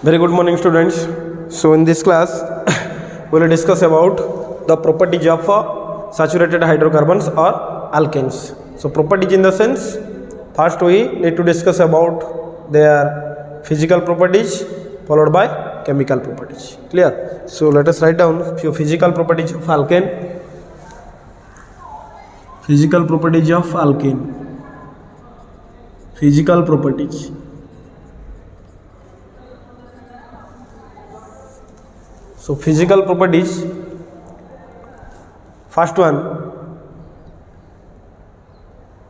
Very good morning, students. So in this class we will discuss about the properties of saturated hydrocarbons or alkanes. So properties in the sense, first we need to discuss about their physical properties followed by chemical properties. Clear? So let us write down few physical properties of alkane. Physical properties of alkane. Physical properties. So physical properties, first one,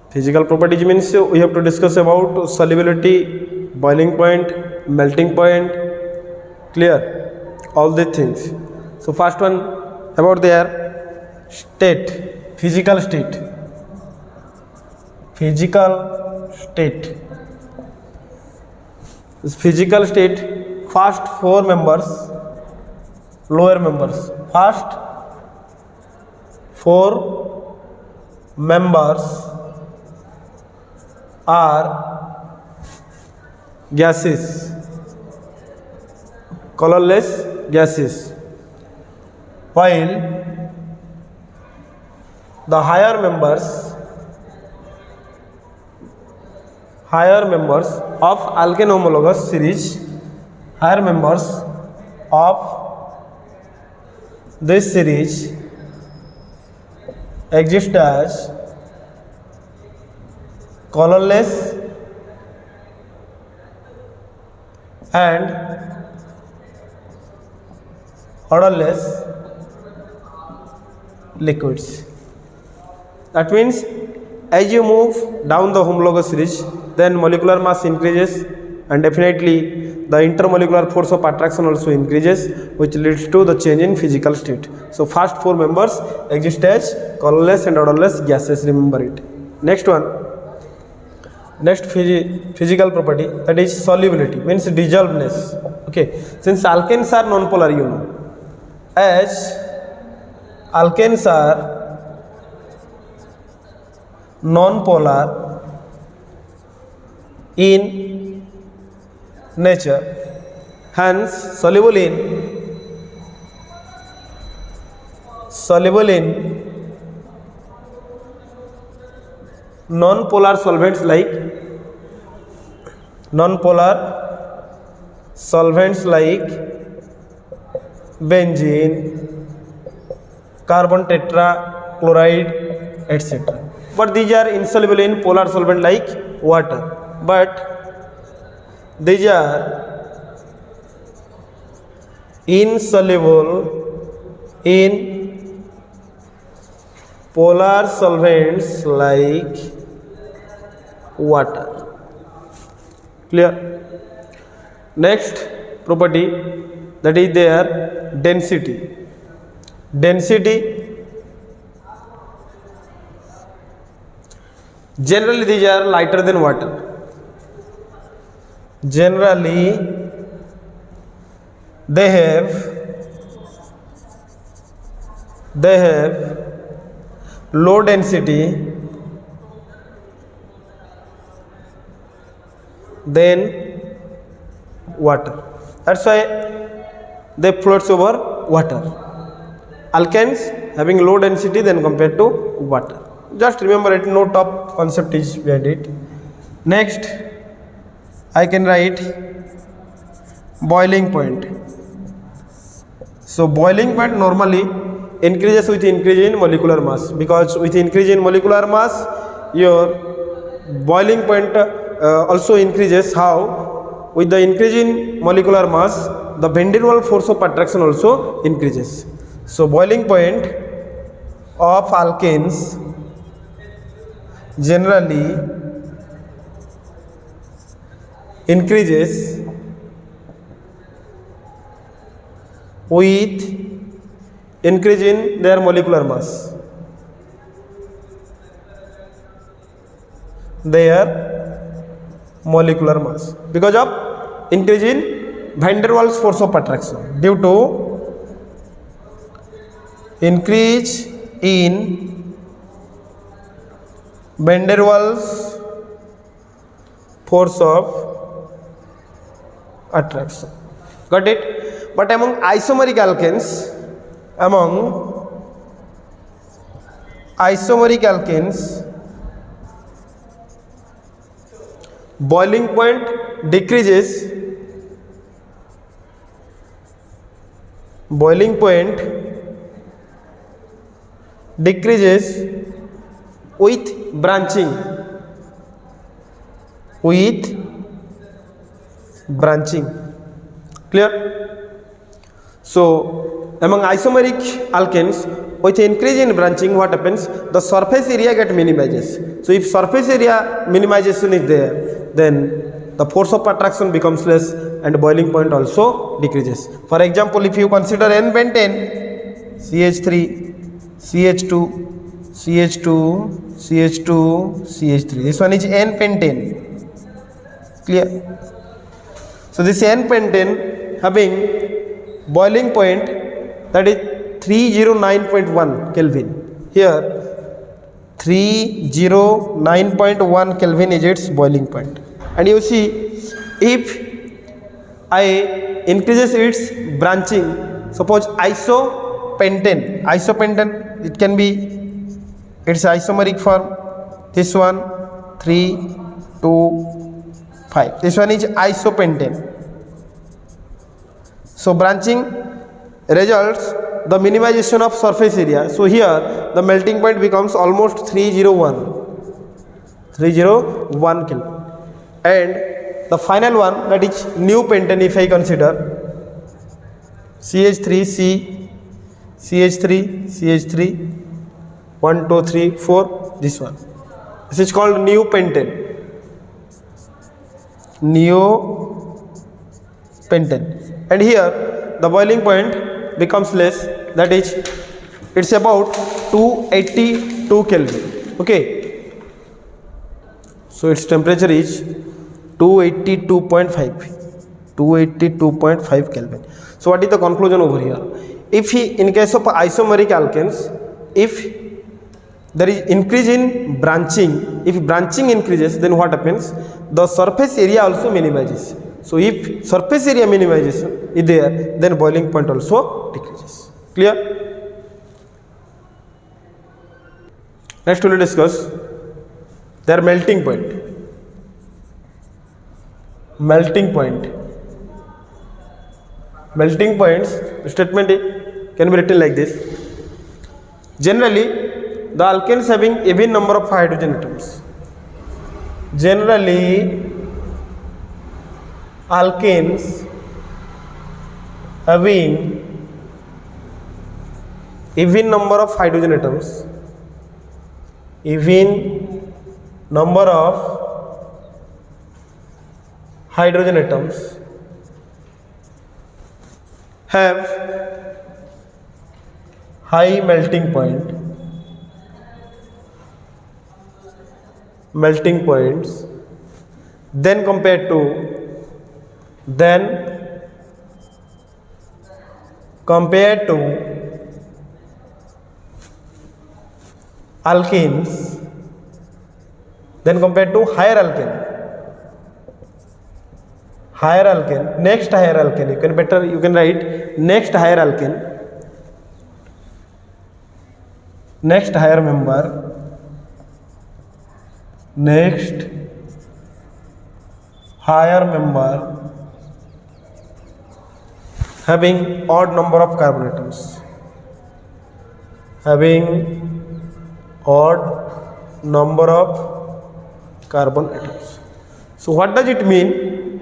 physical properties means we have to discuss about solubility, boiling point, melting point. Clear? All these things. So first one about their state, physical state. Physical state. This physical state, first four members, lower members. First four members are gases, colorless gases, while the higher members of alkane homologous series, higher members of this series exist as colorless and odorless liquids. That means as you move down the homologous series, then molecular mass increases and definitely the intermolecular force of attraction also increases, which leads to the change in physical state. So first four members exist as colorless and odorless gases, remember it. Next one, next physical property, that is solubility, means dissolvedness. Okay, since alkanes are non-polar, you know, as alkanes are non-polar in nature, hence soluble in non-polar solvents like benzene, carbon tetrachloride, etc. But these are insoluble in polar solvent like water. But these are insoluble in polar solvents like water. Clear? Next property, that is their density. Generally these are lighter than water. Generally they have low density than water. That's why they floats over water. Alkanes having low density than compared to water. Just remember it, no top concept is behind it. Next, I can write boiling point. So boiling point normally increases with increase in molecular mass, because with increase in molecular mass your boiling point also increases. How? With the increase in molecular mass, the van der Waals force of attraction also increases. So boiling point of alkanes generally increases with increase in their molecular mass. Because of increase in van der Waals force of attraction, due to increase in van der Waals force of attraction. Got it? But among isomeric alkanes, boiling point decreases with branching. Clear? So among isomeric alkanes, with increase in branching, what happens? The surface area get minimizes. So if surface area minimization is there, then the force of attraction becomes less and boiling point also decreases. For example, if you consider n-pentane, CH3, CH2, CH2, CH2, CH3. This one is n-pentane. Clear? So this n-pentane having boiling point that is 309.1 Kelvin. Here 309.1 Kelvin is its boiling point. And you see, if I increases its branching, suppose isopentane, it can be its isomeric form. This one 3, 2, 5. This one is isopentane. So branching results the minimization of surface area. So here the melting point becomes almost 301 Kelvin. And the final one, that is new pentane, if I consider CH3C, CH3, CH3, 1, 2, 3, 4, this one. This is called new pentane. And here the boiling point becomes less, that is it's about 282 Kelvin. Okay, so its temperature is 282.5 Kelvin. So what is the conclusion over here? If in case of isomeric alkanes, if there is increase in branching, if branching increases, then what happens? The surface area also minimizes. So if surface area minimization is there, then boiling point also decreases. Clear? Next we will discuss their melting point. Melting points statement can be written like this. Generally, the alkanes having even number of hydrogen atoms. Generally, alkanes having even number of hydrogen atoms. Even number of hydrogen atoms have high melting points then compared to alkenes, then compared to higher alkane. Next higher alkane, you can write next higher alkane, next higher member, next higher member having odd number of carbon atoms, So what does it mean?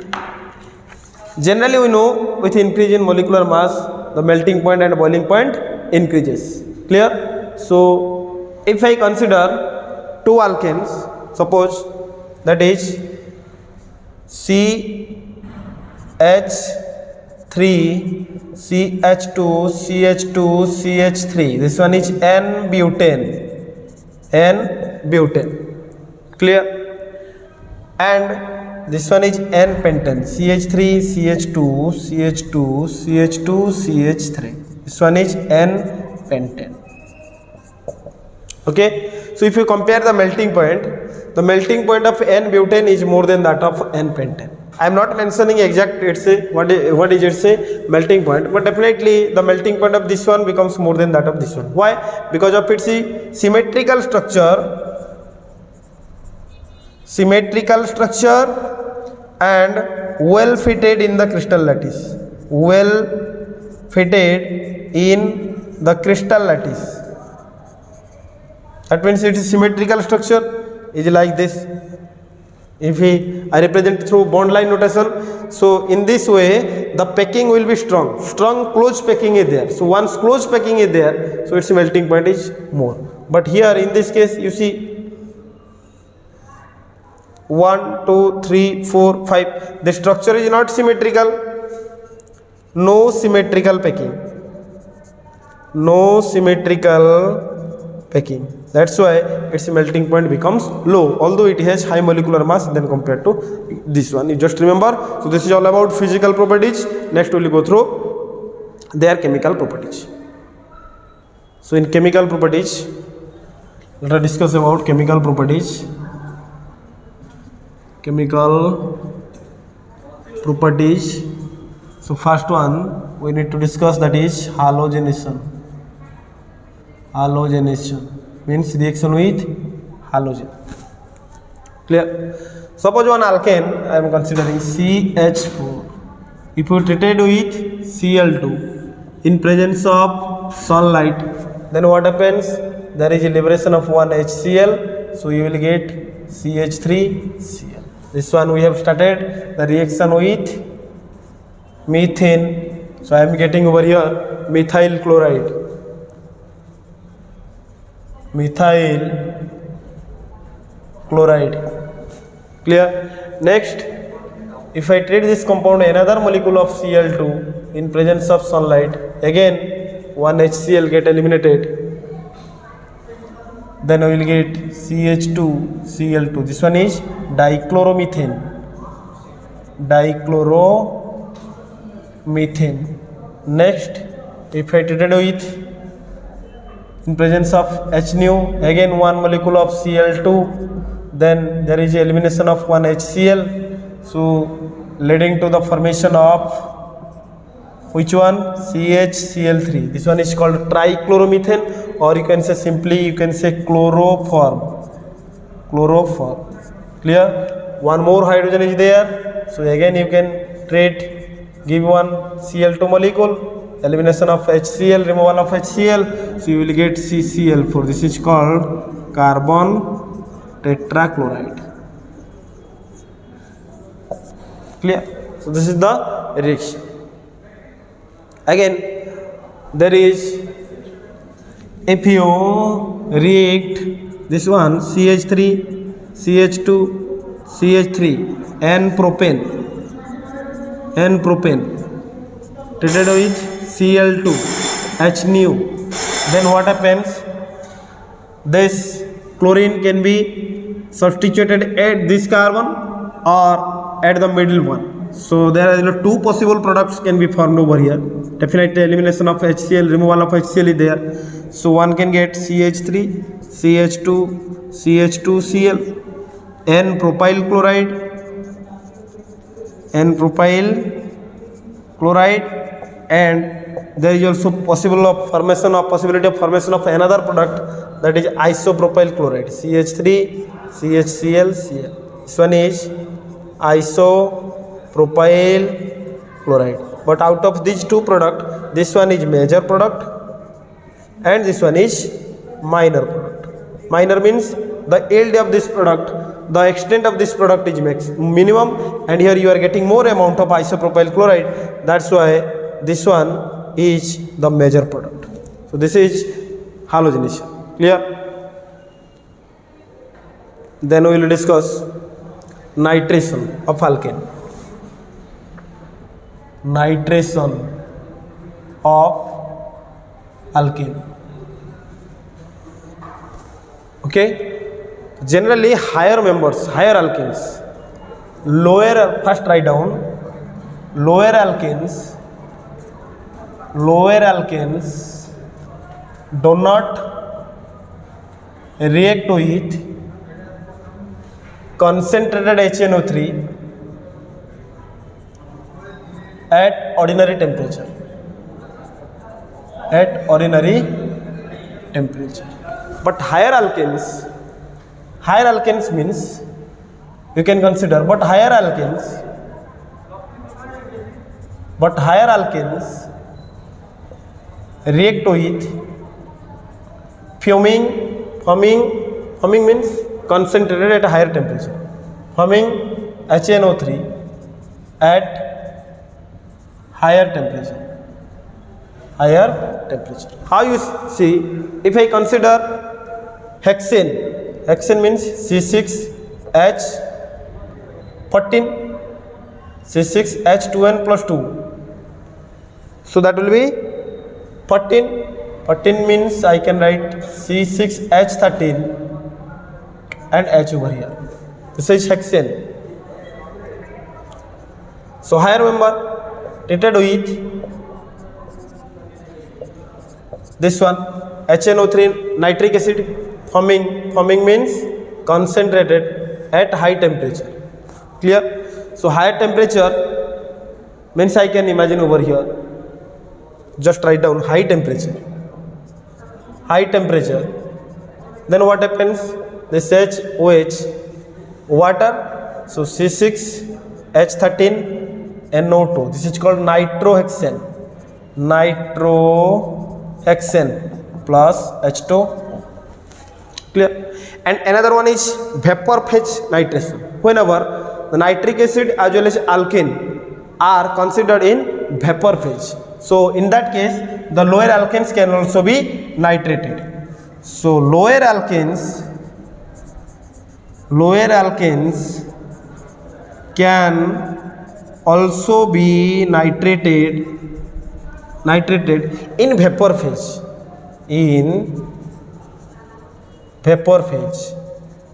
Generally we know with increase in molecular mass, the melting point and boiling point increases. Clear? So if I consider two alkanes, suppose that is CH3, CH2, CH2, CH3. This one is N-butane. Clear? And this one is N-pentane. CH3, CH2, CH2, CH2, CH3. This one is N-pentane. Okay? So if you compare the melting point of N-butane is more than that of N-pentane. I am not mentioning exact it's a what is it's a melting point, but definitely the melting point of this one becomes more than that of this one. Why? Because of its symmetrical structure and well fitted in the crystal lattice. Well fitted in the crystal lattice. That means it is symmetrical structure is like this. If I represent through bond line notation, so in this way the packing will be strong closed packing is there. So once closed packing is there, so its melting point is more. But here in this case you see 1 2 3 4 5, the structure is not symmetrical, no symmetrical packing, that's why its melting point becomes low, although it has high molecular mass than compared to this one. You just remember. So this is all about physical properties. Next we will go through their chemical properties. So in chemical properties, let us discuss about chemical properties. So first one we need to discuss, that is halogenation means reaction with halogen. Clear? Suppose one alkane I am considering CH4, if you treated with Cl2 in presence of sunlight, then what happens? There is a liberation of one HCl, so you will get CH3Cl. This one we have started the reaction with methane, so I am getting over here methyl chloride. Clear? Next, if I treat this compound another molecule of Cl2 in presence of sunlight, again one HCl get eliminated, then I will get CH2Cl2. This one is dichloromethane. Next, if I treated with in presence of HNu, again one molecule of Cl2, then there is elimination of one HCl, so leading to the formation of which one? CHCl3. This one is called trichloromethane, or you can say simply chloroform. Clear? One more hydrogen is there, so again you can give one Cl2 molecule, elimination of HCl, removal of HCl, so you will get CCl4. This is called carbon tetrachloride. Clear? So this is the reaction. Again, there is, if you react this one CH3, CH2, CH3, N-propane treated with Cl2, HNu, then what happens? This chlorine can be substituted at this carbon or at the middle one. So there are two possible products can be formed over here. Definitely elimination of HCl, removal of HCl is there. So one can get CH3, CH2, CH2Cl, N-propyl chloride, and there is also possibility of formation of another product, that is isopropyl chloride, CH3, CHCl, Cl. This one is isopropyl chloride. But out of these two products, this one is major product and this one is minor product. Minor means the yield of this product, the extent of this product is minimum, and here you are getting more amount of isopropyl chloride. That's why this one is the major product. So this is halogenation. Clear? Then we will discuss nitration of alkane. Nitration of alkane. Okay? Generally higher members, higher alkenes, first write down, lower alkenes do not react with concentrated HNO3 at ordinary temperature. At ordinary temperature. But higher alkanes means you can consider, but higher alkanes react with fuming means concentrated at a higher temperature. Fuming HNO3 at higher temperature. How you see, if I consider hexane means C6H14, C6H2n plus 2, so that will be 14 means I can write C6H13 and H over here. This is hexane. So higher member treated with this one HNO3 nitric acid. Fuming means concentrated at high temperature. Clear? So higher temperature means I can imagine over here, just write down high temperature. Then what happens? This HOH, water, so C6H13NO2, this is called nitrohexane plus H2O. Clear? And another one is vapor phase nitration. Whenever the nitric acid as well as alkane are considered in vapor phase, so in that case the lower alkanes can also be nitrated. So lower alkanes can also be nitrated in vapor phase.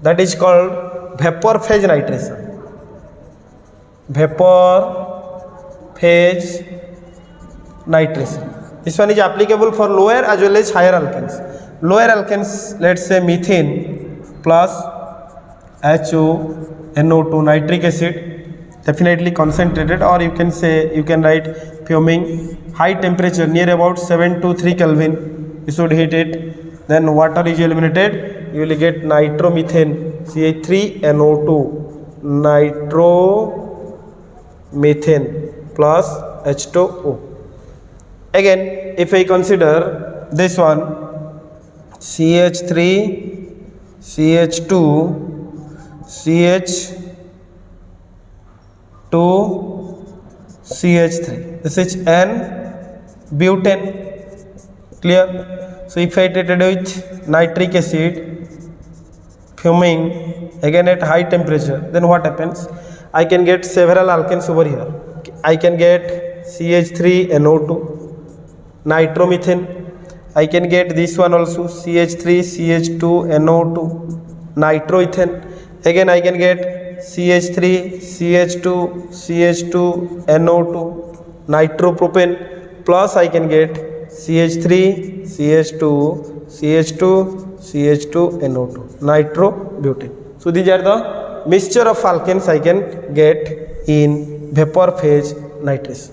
That is called vapor phase nitration. This one is applicable for lower as well as higher alkanes. Lower alkanes, let's say methane plus HONO2 nitric acid, definitely concentrated, or you can write fuming, high temperature near about 723 Kelvin. You should heat it, then water is eliminated, you will get nitromethane CH3NO2, nitromethane plus H2O. Again, if I consider this one CH3 CH2 CH2 CH3, this is N-butane. Clear? So if I treated with nitric acid, fuming, again at high temperature, then what happens? I can get several alkanes over here. I can get CH3NO2, nitromethane. I can get this one also, CH3 CH2NO2, nitroethane. Again I can get CH3 CH2 CH2NO2, nitropropane, plus I can get CH3 CH2 CH2 CH2NO2, nitrobutane. So these are the mixture of alkanes I can get in vapor phase nitration,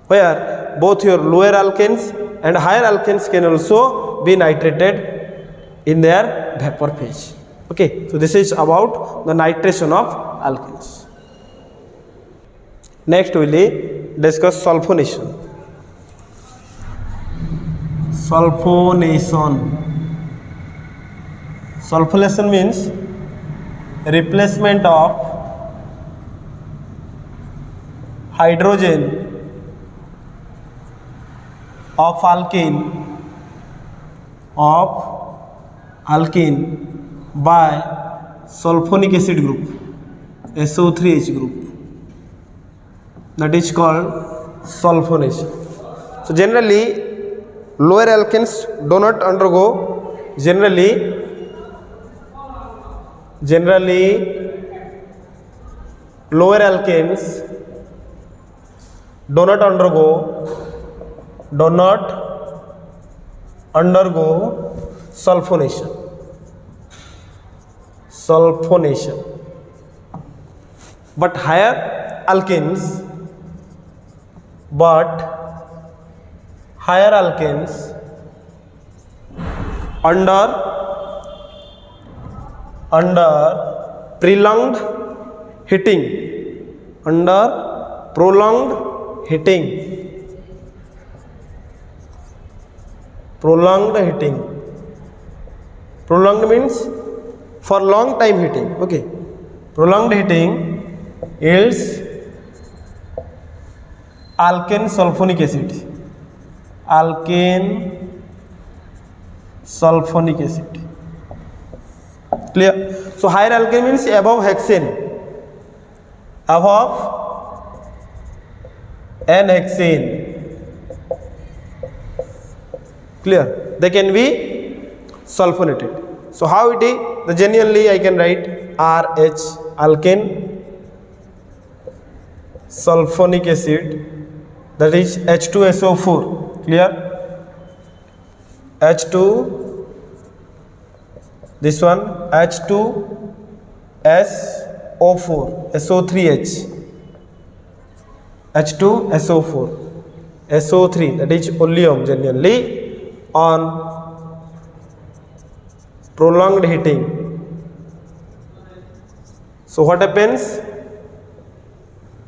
where both your lower alkanes and higher alkanes can also be nitrated in their vapor phase. Okay, so this is about the nitration of alkanes. Next we will discuss sulfonation. Sulfonation means replacement of hydrogen of alkene by sulfonic acid group, SO3H group. That is called sulfonation. So generally lower alkanes do not undergo, generally lower alkanes do not undergo sulfonation. But higher alkanes but higher alkanes under prolonged heating, under prolonged heating, prolonged means for long time heating. Okay, prolonged heating yields alkane sulfonic acid, clear? So higher alkane means above hexane, above n-hexane, clear? They can be sulfonated. So how it is? The genuinely I can write RH, alkane sulfonic acid, that is H2SO4, clear? H2, this one H2SO4, SO3H, H2SO4, SO3, that is oleum genuinely on prolonged heating. So what happens?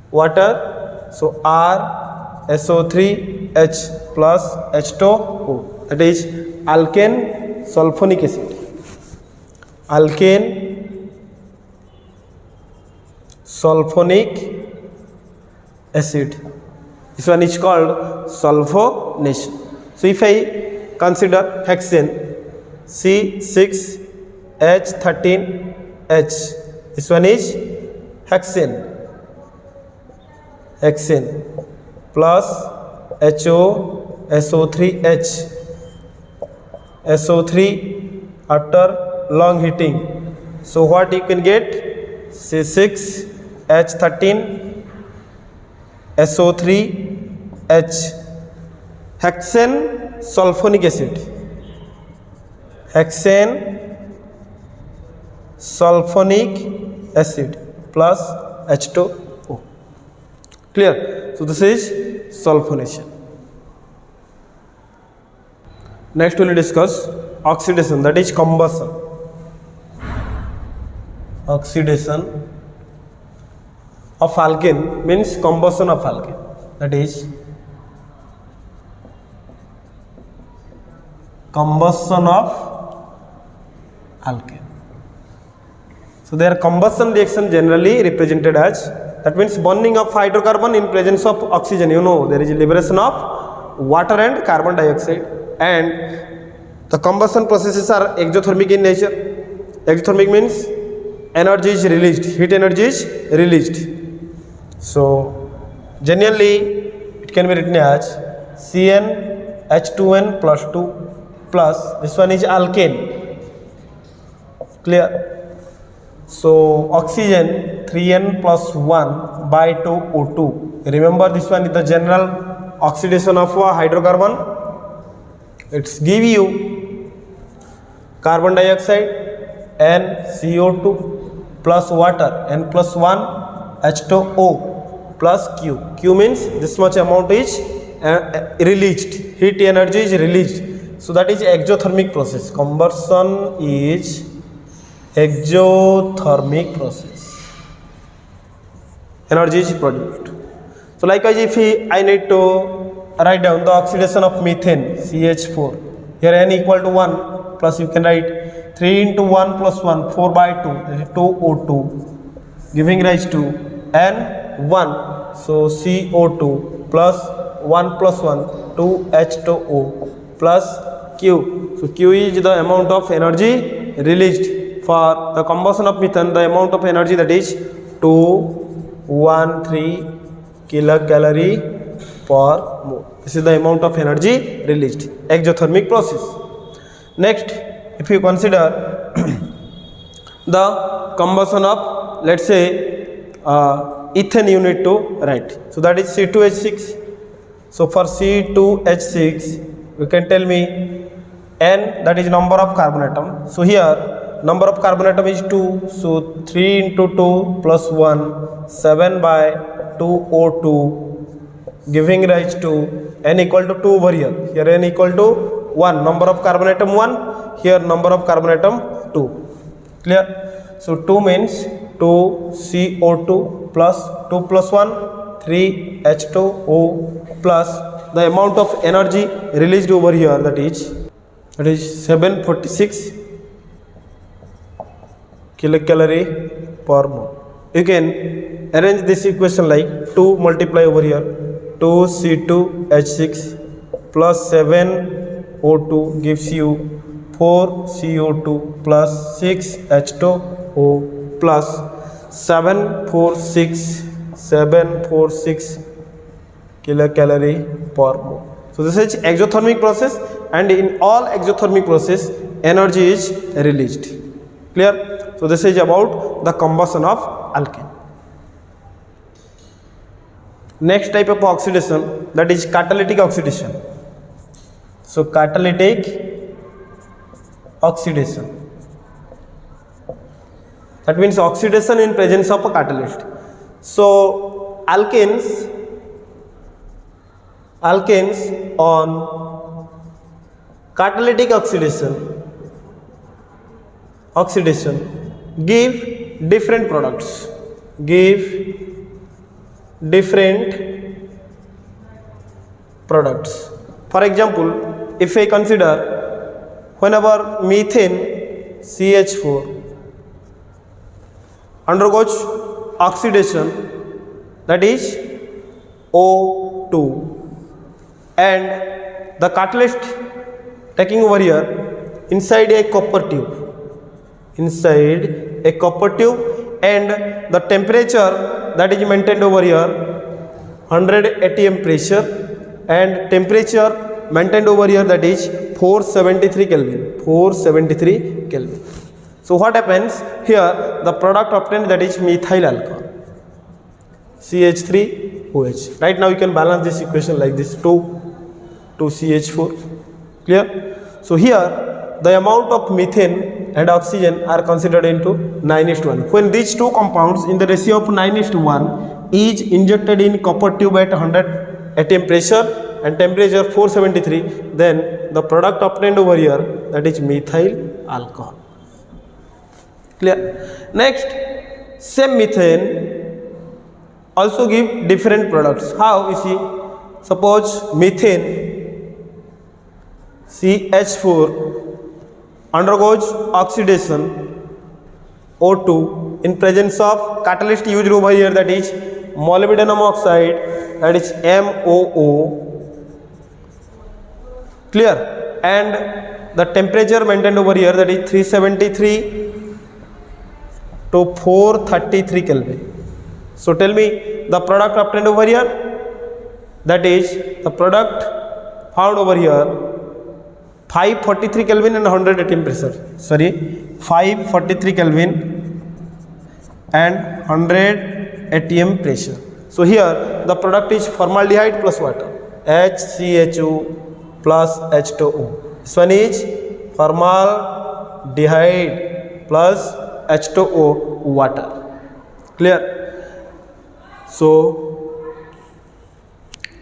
Water, so R SO3H plus H2O, that is alkane sulfonic acid, alkane sulfonic acid. This one is called sulfonation. So if I consider hexane C6H13H, this one is hexane plus HO SO3H, SO3 after long heating. So what you can get? C6H13 SO3H, hexane sulfonic acid, hexane sulfonic acid plus H2O, clear? So this is sulfonation. Next we will discuss oxidation, that is combustion. Oxidation of alkane means combustion of alkane, that is combustion of alkane. So their combustion reaction generally represented as, that means burning of hydrocarbon in presence of oxygen. You know, there is a liberation of water and carbon dioxide, and the combustion processes are exothermic in nature. Exothermic means energy is released, heat energy is released. So generally it can be written as CnH2n plus 2 plus this one is alkane, clear? So oxygen 3n plus 1 by 2 O2. Remember this one is the general oxidation of a hydrocarbon. It's give you carbon dioxide and CO2 plus water n plus 1 H2O plus Q. Q means this much amount is released, heat energy is released. So that is exothermic process. Combustion is exothermic process. Energy is produced. So likewise, if I need to write down the oxidation of methane CH4, here n equal to 1 plus you can write 3 into 1 plus 1, 4 by 2, that is 2O2, giving rise to N1. So CO2 plus 1 plus 1, 2H2O plus Q. So Q is the amount of energy released for the combustion of methane, the amount of energy, that is 213 kilocalorie per mole. This is the amount of energy released, exothermic process. Next, if you consider the combustion of, let's say, ethane you need to write. So that is C2H6. So for C2H6, you can tell me N, that is number of carbon atom. So here number of carbon atom is 2. So 3 into 2 plus 1, 7 by 2O2 giving rise to n equal to 2 over here. Here n equal to 1, number of carbon atom 1, here number of carbon atom 2. Clear? So 2 means 2 CO2 plus 2 plus 1 3 H2O plus the amount of energy released over here, that is 746 kilocalorie per mole. You can arrange this equation like 2 multiply over here 2 C2H6 plus 7 O2 gives you 4 CO2 plus 6 H2O plus 746 kilocalorie per mole. So this is exothermic process, and in all exothermic process energy is released. Clear? So this is about the combustion of alkane. Next type of oxidation, that is catalytic oxidation. So catalytic oxidation, that means oxidation in presence of a catalyst. So alkanes on catalytic oxidation give different products, For example, if I consider whenever methane CH4 undergoes oxidation, that is O2, and the catalyst taking over here inside a copper tube, and the temperature that is maintained over here 100 atm pressure, and temperature maintained over here, that is 473 Kelvin. So what happens here, the product obtained, that is methyl alcohol CH3OH. Right now you can balance this equation like this, 2 CH4. Clear? So here the amount of methane and oxygen are considered into 9:1. When these two compounds in the ratio of 9:1 is injected in copper tube at 100 atm pressure and temperature 473, then the product obtained over here, that is methyl alcohol. Clear? Next, same methane also give different products. How? You see, suppose methane CH4 undergoes oxidation O2 in presence of catalyst used over here, that is molybdenum oxide, that is MOO. Clear? And the temperature maintained over here, that is 373 to 433 Kelvin. So tell me the product obtained over here, that is the product found over here 543 Kelvin and 100 atm pressure. 543 Kelvin and 100 atm pressure. So here the product is formaldehyde plus water, HCHO plus H2O. This one is formaldehyde plus H2O water. Clear? So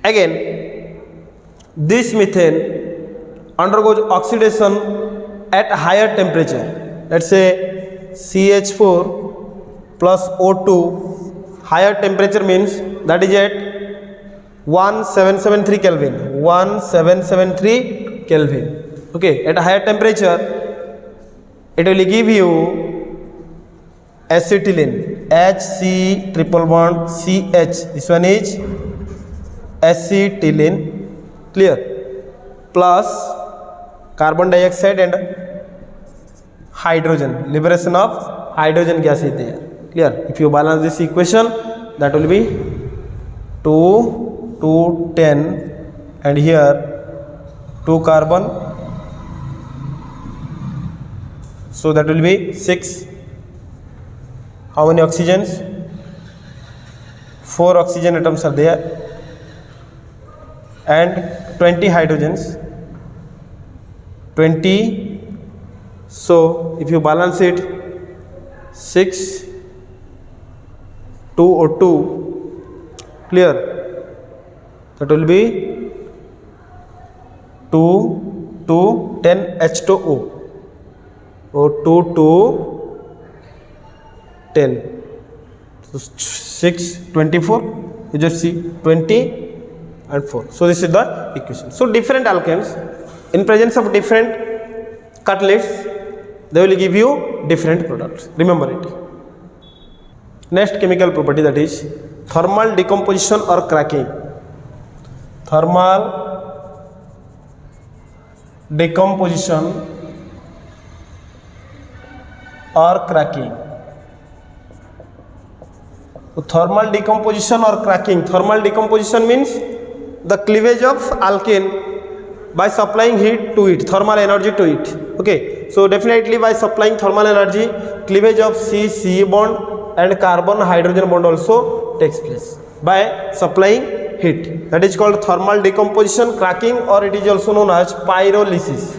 again this methane undergoes oxidation at higher temperature. Let's say CH4 plus O2, higher temperature means that is at 1773 Kelvin. Okay, at a higher temperature it will give you acetylene, HC triple bond CH. This one is acetylene. Clear? Plus carbon dioxide and hydrogen, liberation of hydrogen gas is there. Clear? If you balance this equation, that will be 2 to 10, and here 2 carbon, so that will be 6. How many oxygens? 4 oxygen atoms are there and 20 hydrogens, 20. So if you balance it, 6 2 O2. Clear? that will be 2 to 10 H2O, or 2 to 10, so 6 24, you just see 20 and 4. So this is the equation. So different alkanes in presence of different catalysts, they will give you different products, remember it. Next chemical property, that is thermal decomposition or cracking. Thermal decomposition or cracking. So thermal decomposition or cracking. Thermal decomposition means the cleavage of alkane by supplying heat to it, thermal energy to it. Okay, so definitely by supplying thermal energy, cleavage of C bond and carbon hydrogen bond also takes place by supplying heat. That is called thermal decomposition, cracking, or it is also known as pyrolysis.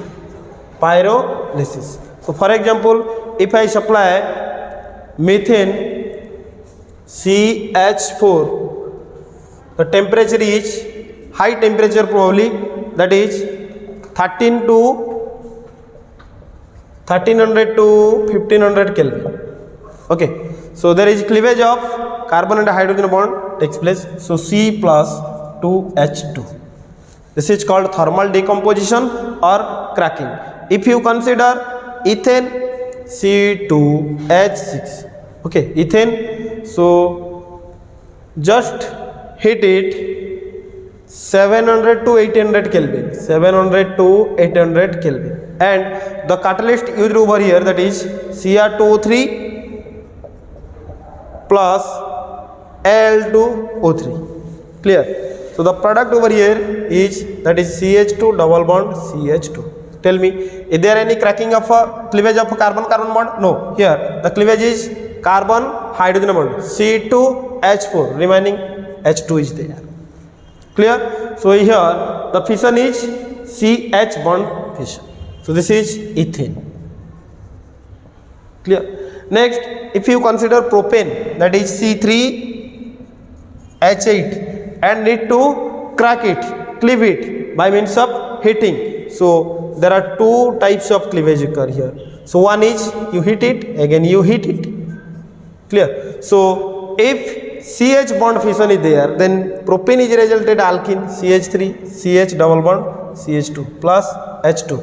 Pyrolysis. So for example, if I supply methane CH4, the temperature is high temperature probably, that is 1300 to 1500 Kelvin. Okay, so there is cleavage of carbon and hydrogen bond takes place. So C plus 2H2. This is called thermal decomposition or cracking. If you consider ethane C2H6, okay, ethane, so just heat it 700 to 800 Kelvin, 700 to 800 Kelvin, and the catalyst used over here, that is Cr2O3 plus Al2O3. Clear? So the product over here is, that is CH2 double bond CH2. Tell me, is there any cracking of cleavage of carbon bond? No. Here the cleavage is carbon hydrogen bond, C2H4, remaining H2 is there. Clear? So here the fission is CH bond fission. So this is ethane. Clear? Next, if you consider propane, that is C3H8, and need to crack it, cleave it by means of heating. So there are two types of cleavage occur here. So one is you heat it, again you heat it. Clear? So if CH bond fission is there, then propane is resulted alkene CH3, CH double bond CH2 plus H2,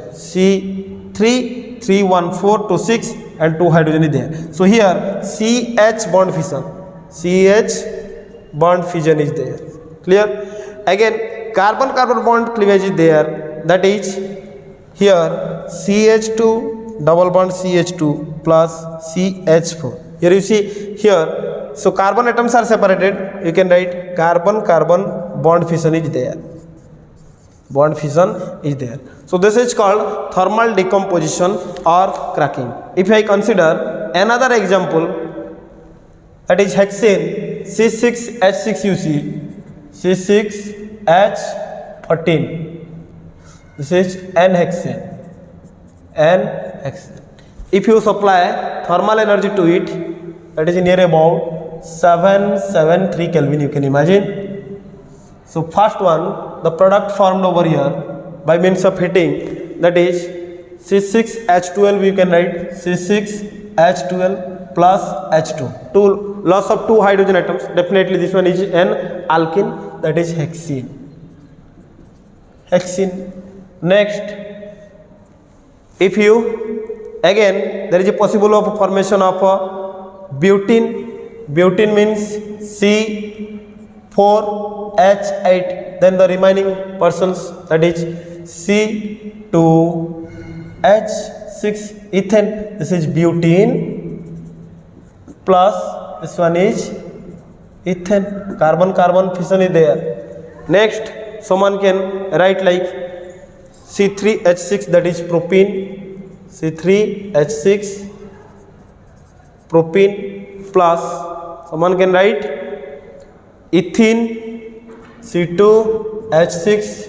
C3, 3, 1, 4 to 6, and 2 hydrogen is there. So here CH bond fission, CH bond fission is there. Clear? Again carbon bond cleavage is there, that is here CH2 double bond CH2 plus CH4. Here you see here, so carbon atoms are separated, you can write carbon bond fission is there. Bond fission is there. So this is called thermal decomposition or cracking. If I consider another example, that is hexane C6H6, C6H14. This is N-hexane. If you supply thermal energy to it, that is near about 773 Kelvin, you can imagine. So first one, the product formed over here by means of heating, that is C6H12, you can write C6H12 plus H2. Loss of 2 hydrogen atoms, definitely this one is an alkene, that is hexene. Next, if you, again there is a possible of formation of butene. Butene means C4H8, then the remaining persons, that is C2H6 ethane, this is butene plus this one is ethane, carbon fission is there. Next, someone can write like C3H6, that is propene, C3H6 propene plus someone can write ethene C2H6,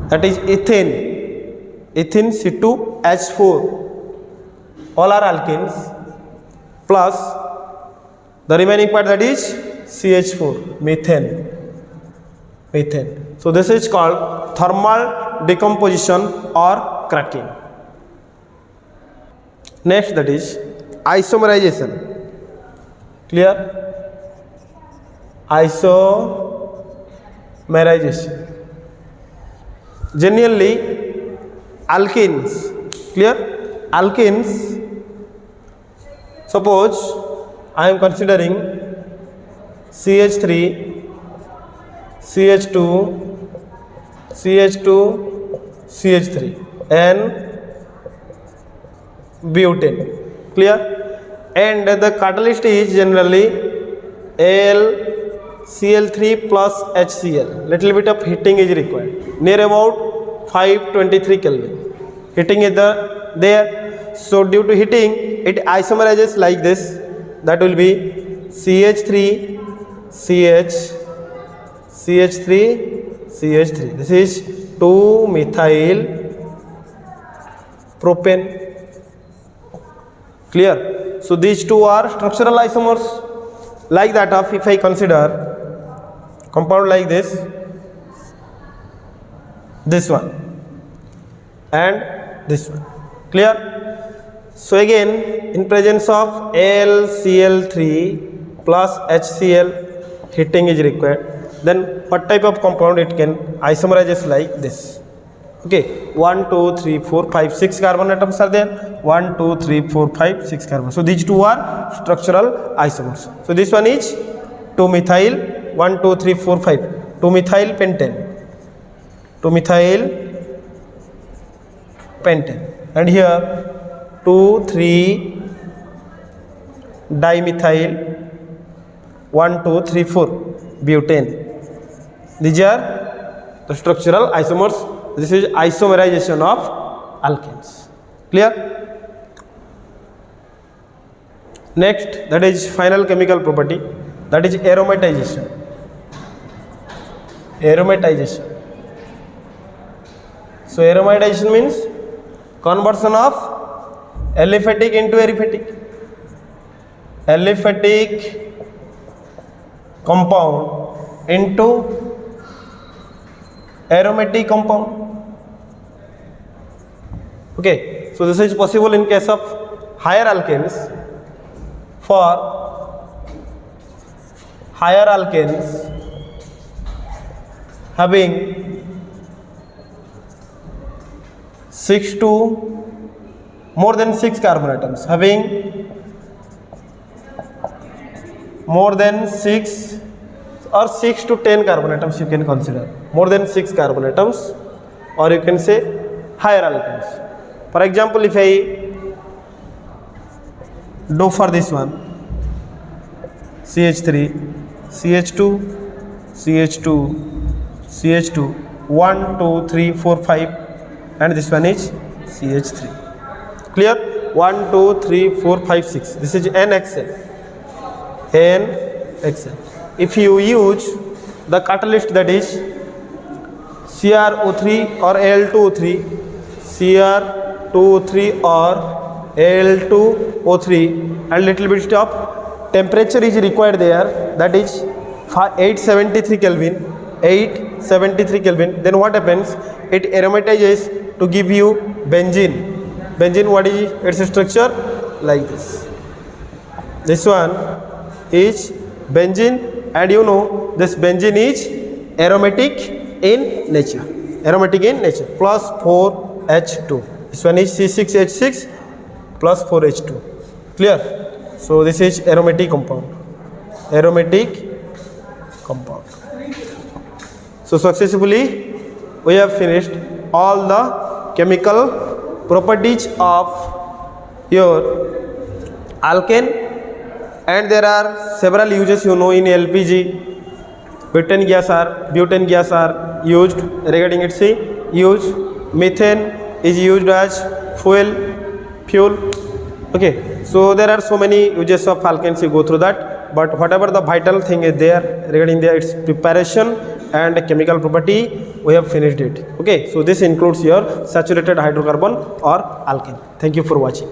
that is ethene C2H4, all are alkenes, plus the remaining part, that is CH4, methane. So this is called thermal decomposition or cracking. Next, that is isomerization. Clear? Isomerization. Generally alkenes. Clear? Alkenes, suppose I am considering CH3, CH2, CH2, CH3 and butane. Clear? And the catalyst is generally AlCl3 plus HCl. Little bit of heating is required, near about 523 Kelvin. Heating is there. So due to heating, it isomerizes like this. That will be CH3, CH, CH3, CH3. This is 2-methyl propane. Clear? So these two are structural isomers. Like that of, if I consider compound like this one and this one. Clear? So again, in presence of AlCl3 plus HCl, heating is required. Then what type of compound it can isomerizes like this? Okay, 1, 2, 3, 4, 5, 6 carbon atoms are there. 1, 2, 3, 4, 5, 6 carbon. So these two are structural isomers. So this one is 2-methyl 1, 2, 3, 4, 5, 2-methyl pentane. 2-methyl pentane. And here 2, 3 dimethyl 1, 2, 3, 4 butane. These are the structural isomers. This is isomerization of alkenes. Clear? Next, that is final chemical property, that is aromatization. Aromatization. So aromatization means conversion of aliphatic into ariphatic. Aliphatic compound into aromatic compound. Okay, so this is possible in case of higher alkanes. For higher alkanes having 6 to more than 6 carbon atoms, having more than 6 or 6 to 10 carbon atoms, you can consider more than 6 carbon atoms, or you can say higher alkanes. For example, if I do for this one CH3, CH2, CH2, CH2, 1, 2, 3, 4, 5, and this one is CH3. Clear? 1, 2, 3, 4, 5, 6. This is NXL. NXL. If you use the catalyst, that is CrO3 or Al2O3, CrO2O3 or Al2O3, and little bit of temperature is required there, that is 873 Kelvin. 873 Kelvin. Then what happens? It aromatizes to give you benzene. Benzene, what is its structure? Like this. This one is benzene, and you know this benzene is aromatic in nature. Aromatic in nature. Plus 4H2. This one is C6H6 plus 4H2. Clear? So this is aromatic compound. Aromatic compound. So successfully we have finished all the chemical properties of your alkane, and there are several uses, you know, in LPG. Butane gas are used regarding its use. Methane is used as fuel. Okay, so there are so many uses of alkanes, you go through that, but whatever the vital thing is there regarding its preparation and chemical property, we have finished it. Okay, so this includes your saturated hydrocarbon or alkane. Thank you for watching.